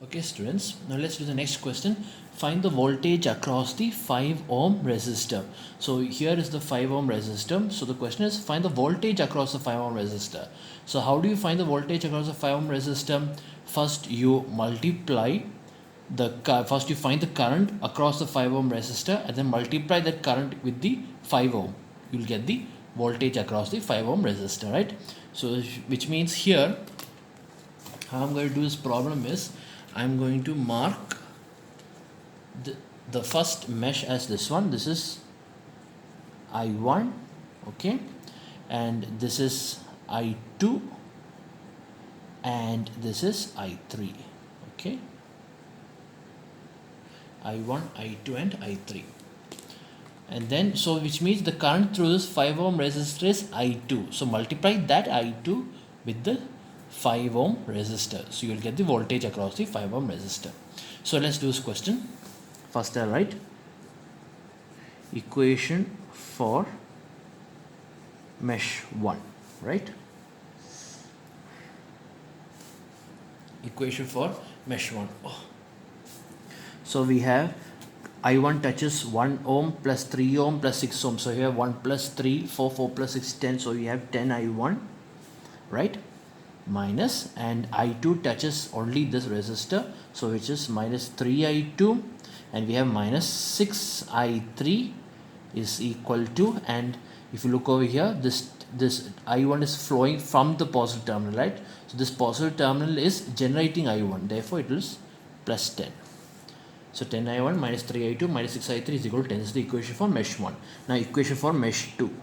Okay students, now let's do the next question. Find the voltage across the 5 ohm resistor. So here is the 5 ohm resistor. So the question is find the voltage across the 5 ohm resistor. So how do you find the voltage across the 5 ohm resistor? First you multiply first you find the current across the 5 ohm resistor and then multiply that current with the 5 ohm. You'll get the voltage across the 5 ohm resistor, right? So which means here how I'm going to do this problem is I'm going to mark the first mesh as this one. This is I1, okay, and this is I2, and this is I3, okay, I1, I2 and I3. And then so which means the current through this 5 ohm resistor is I2. So multiply that I2 with the 5 ohm resistor. So you will get the voltage across the 5 ohm resistor. So let's do this question. First I'll write equation for mesh 1, right? Equation for mesh 1. Oh. So we have I1 touches 1 ohm plus 3 ohm plus 6 ohm. So here 1 plus 3, 4, 4 plus 6, 10. So we have 10 I1, right? Minus, and I2 touches only this resistor. So which is minus 3 I2, and we have minus 6 I3 is equal to, and if you look over here, this I1 is flowing from the positive terminal, right? So this positive terminal is generating I1, therefore it is plus 10. So 10 I1 minus 3 I2 minus 6 I3 is equal to 10. This is the equation for mesh 1. Now equation for mesh 2.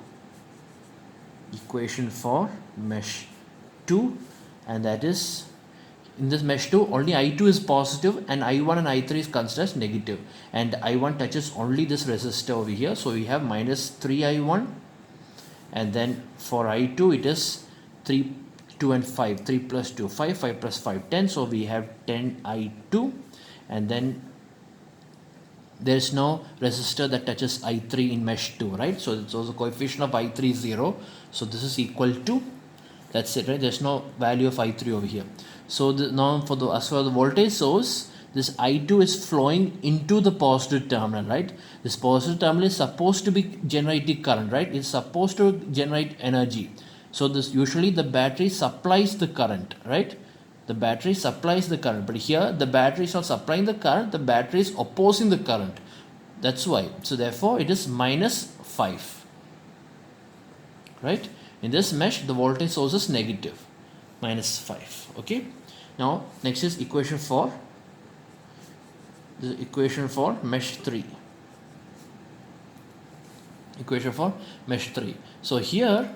Equation for mesh 2, and that is in this mesh 2 only I2 is positive and I1 and I3 is considered as negative, and I1 touches only this resistor over here. So we have minus 3 I1, and then for I2 it is 3, 2 and 5, 3 plus 2, 5, 5 plus 5, 10. So we have 10 I2, and then there is no resistor that touches I3 in mesh 2, right? So the coefficient of I3 is 0. So this is equal to, that's it, right? There's no value of I3 over here. So now as for the voltage source, this I2 is flowing into the positive terminal, right? This positive terminal is supposed to be generating current, right? It's supposed to generate energy. So this usually the battery supplies the current, right? The battery supplies the current, but here the battery is not supplying the current, the battery is opposing the current. That's why. So therefore it is minus 5, right? In this mesh the voltage source is negative, minus 5, okay. Now next is equation for the equation for mesh 3. Equation for mesh 3. So here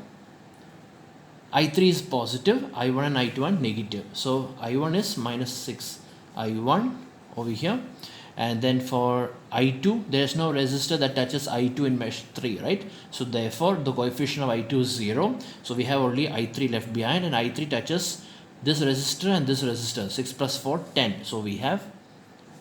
I3 is positive, I1 and I2 are negative. So I1 is minus 6 I1 over here, and then for I2 there is no resistor that touches I2 in mesh 3, right? So therefore the coefficient of I2 is 0. So we have only I3 left behind, and I3 touches this resistor and this resistor. 6 plus 4, 10. So we have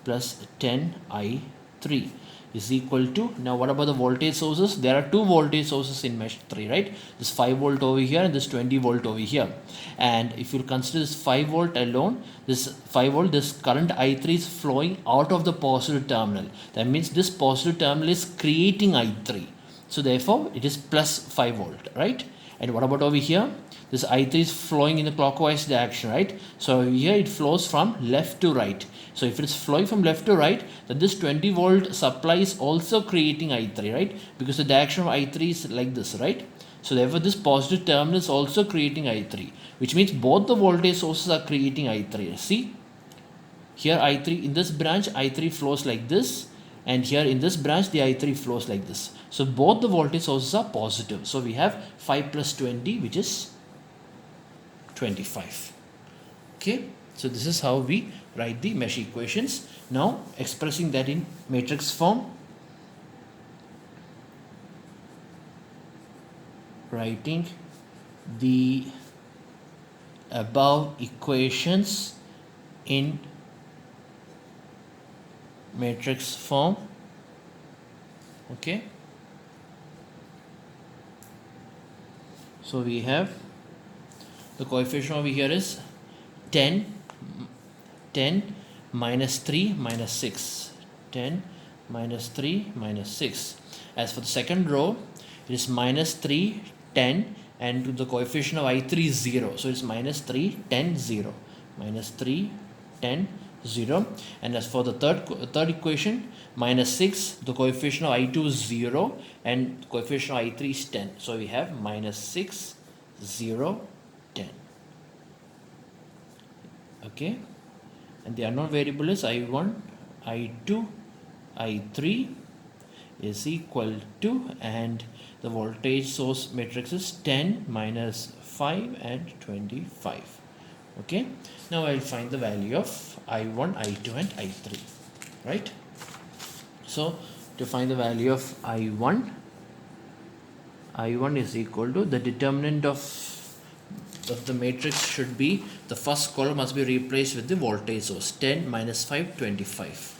plus 10 I3 is equal to, now what about the voltage sources? There are two voltage sources in mesh 3, right? This 5 volt over here and this 20 volt over here. And if you consider this 5 volt alone, this 5 volt, this current I3 is flowing out of the positive terminal. That means this positive terminal is creating I3. So therefore it is plus 5 volt, right? And what about over here? This I3 is flowing in the clockwise direction, right? So here it flows from left to right. So if it's flowing from left to right, then this 20 volt supply is also creating I3, right? Because the direction of I3 is like this, right? So therefore this positive terminal is also creating I3, which means both the voltage sources are creating I3. See, here I3, in this branch I3 flows like this, and here in this branch the I3 flows like this. So both the voltage sources are positive. So we have 5 plus 20, which is 25. Okay, so this is how we write the mesh equations. Now expressing that in matrix form, writing the above equations in matrix form, okay. So we have the coefficient over here is 10, minus 3 minus 6, 10 minus 3 minus 6. As for the second row, it is minus 3, 10, and the coefficient of I3 is 0. So it's minus 3, 10, 0. Minus 3, 10, 0. And as for the third equation, minus 6, the coefficient of I2 is 0, and coefficient of I3 is 10. So we have minus 6, 0, 10. Okay. And the unknown variable is I1, I2, I3 is equal to, and the voltage source matrix is 10, minus 5 and 25. Okay, now I'll find the value of I1, I2 and I3, right? So to find the value of I1 is equal to, the determinant of the matrix should be, the first column must be replaced with the voltage source, 10 minus 5, 25.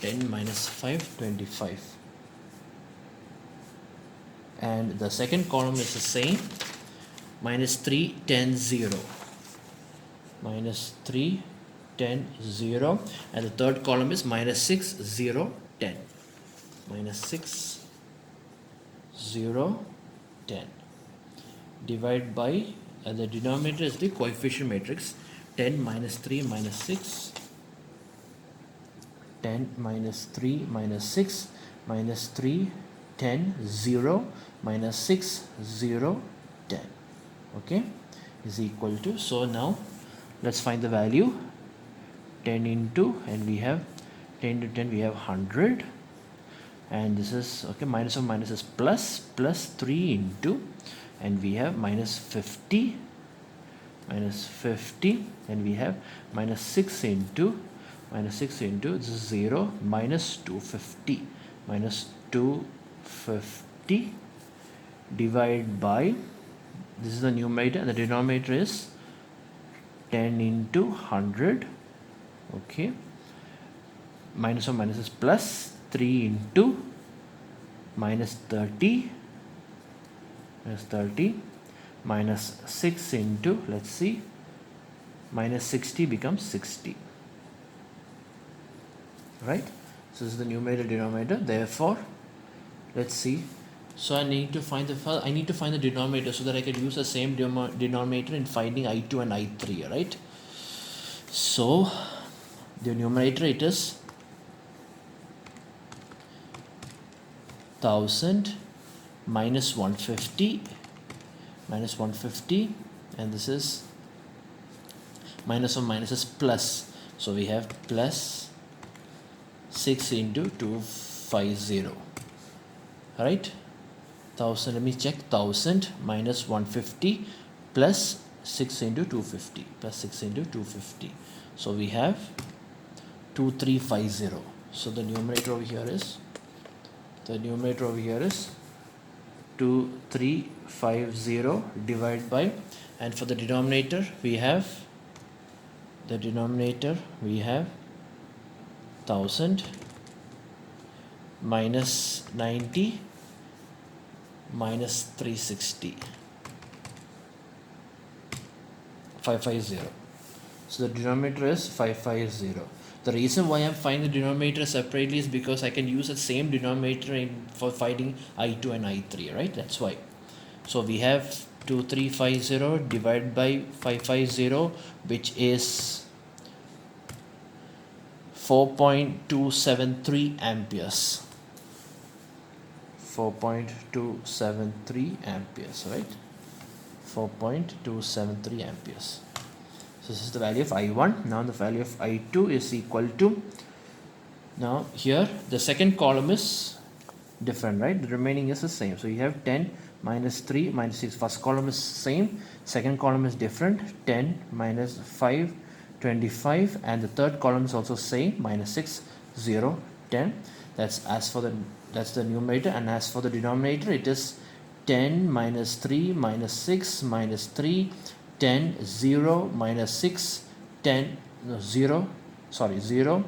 10 minus 5, 25. And the second column is the same, minus 3, 10, 0. Minus 3, 10, 0. And the third column is minus 6, 0, 10. Minus 6, 0, 10. Divide by, the denominator is the coefficient matrix, 10 minus 3 minus 6. 10 minus 3 minus 6, minus 3, 10, 0, minus 6, 0, 10. Okay, is equal to, so now let's find the value. 10 into, and we have 10 to 10, we have 100, and this is, okay, minus of minus is plus, plus 3 into, and we have minus 50, minus 50, and we have minus 6 into, minus 6 into, this is 0, minus 250, minus 250, divide by, this is the numerator, and the denominator is 10 into 100. Okay, minus of minus is plus, 3 into, minus 30, minus 30, minus 6 into, let's see, minus 60 becomes 60. Right, so this is the numerator, denominator. Therefore, let's see, so I need to find the denominator, so that I can use the same denominator in finding I2 and I3, right? So the numerator, it is 1000 minus 150, and this is minus of minus is plus, so we have plus 6 into 250. Right, 1000, let me check, 1000 minus 150 plus 6 into 250, plus 6 into 250, so we have 2350. So the numerator over here is 2350 divided by, and for the denominator we have 1000 minus 90 minus 360, 550. So the denominator is 550. The reason why I'm finding the denominator separately is because I can use the same denominator for finding I2 and I3, right? That's why. So we have 2350 divided by 550, which is 4.273 amperes. 4.273 amperes, right? 4.273 amperes. So this is the value of I1. Now the value of I2 is equal to, now here the second column is different, right? The remaining is the same. So you have 10 minus 3 minus 6. First column is same, second column is different, 10 minus 5, 25, and the third column is also same, minus 6, 0, 10. That's the numerator, and as for the denominator, it is 10 minus 3 minus 6 minus 3, 10, 0, minus 6, 10, no, 0, sorry, 0,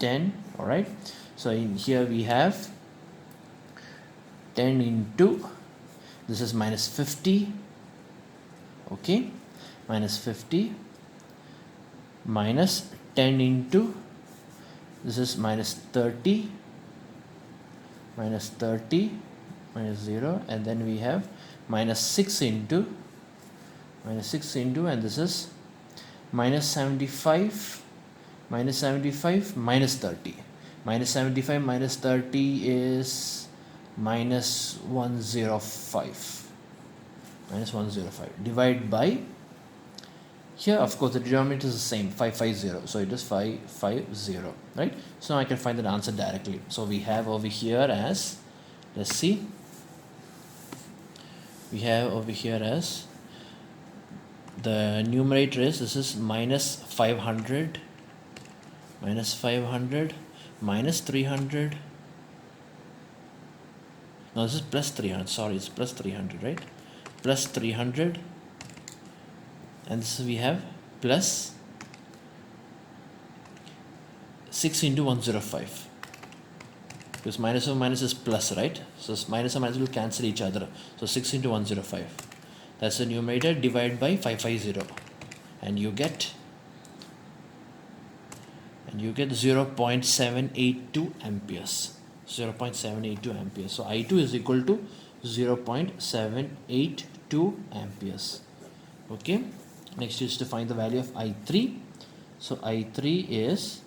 10. All right, so in here we have 10 into, this is minus 50. Okay, minus 50 minus 10 into This is minus 30, minus 30, minus 0, and then we have minus 6 into, and this is minus 75, minus 75, minus 30. Minus 75 minus 30 is minus 105. Minus 105. Divide by, here of course the denominator is the same, 550. So it is 550, right? So now I can find the answer directly. So we have over here as, let's see, we have over here as, the numerator is, this is minus 500, minus 500, minus 300. No, this is plus 300. Sorry, it's plus 300, right? Plus 300. And this we have plus 6 into 105. Because minus of minus is plus, right? So minus and minus will cancel each other. So 6 into 105. That's the numerator. Divide by 550. And you get 0.782 amperes. 0.782 amperes. So I2 is equal to 0.782 amperes. Okay. Next is to find the value of I3. So I3 is,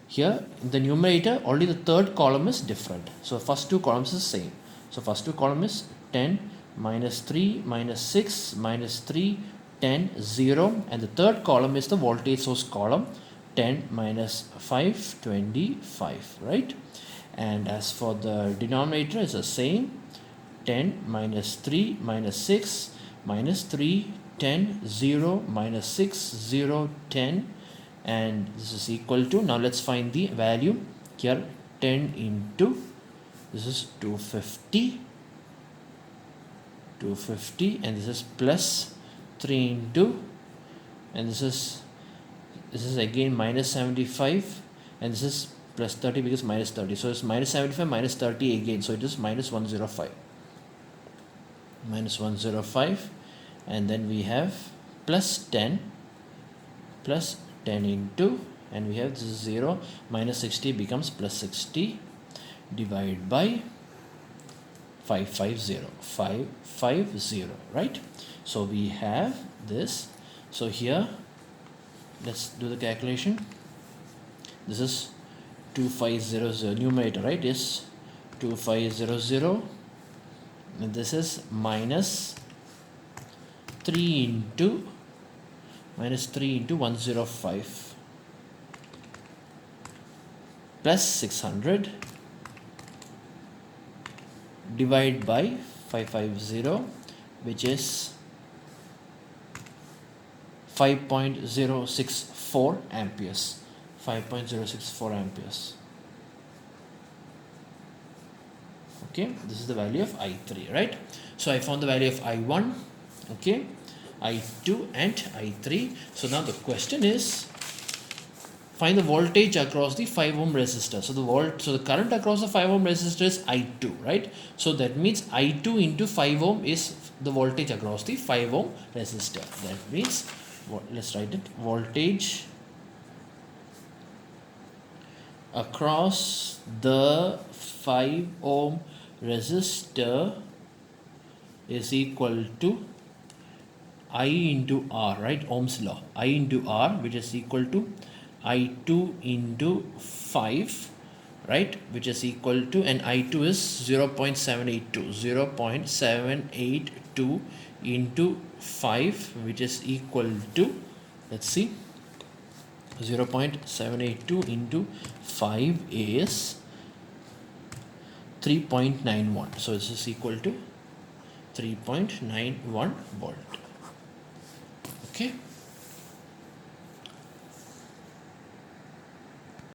here in the numerator only the third column is different. So first two columns is same. So first two column is 10, minus 3, minus 6, minus 3, 10, 0, and the third column is the voltage source column, 10 minus 5, 25, right? And as for the denominator is the same, 10 minus 3 minus 6 minus 3, 10, 0, minus 6, 0, 10, and this is equal to, now let's find the value here, 10 into, this is 250, and this is plus 3 into, and this is again minus 75, and this is plus 30 because minus 30. So it's minus 75 minus 30 again. So it is minus 105. Minus 105. And then we have plus 10 into, and we have this is 0, minus 60 becomes plus 60, divide by 550, right? So we have this. So here, let's do the calculation. This is 2500, numerator, right, is 2500, and this is minus 3 into 105 plus 600, divide by 550, which is 5.064 amperes. 5.064 amperes. Okay, this is the value of I3, right? So I found the value of I1, okay, I2 and I3. So now the question is, find the voltage across the 5 ohm resistor. So the current across the 5 ohm resistor is I2, right? So that means I2 into 5 ohm is the voltage across the 5 ohm resistor. That means, let's write it, voltage across the 5 ohm resistor is equal to I into R, right? Ohm's law. I into R, which is equal to I2 into 5, right? Which is equal to, and I2 is 0.782. 0.782 into 5, which is equal to, let's see, 0.782 into 5 is 3.91. So this is equal to 3.91 volt. Okay.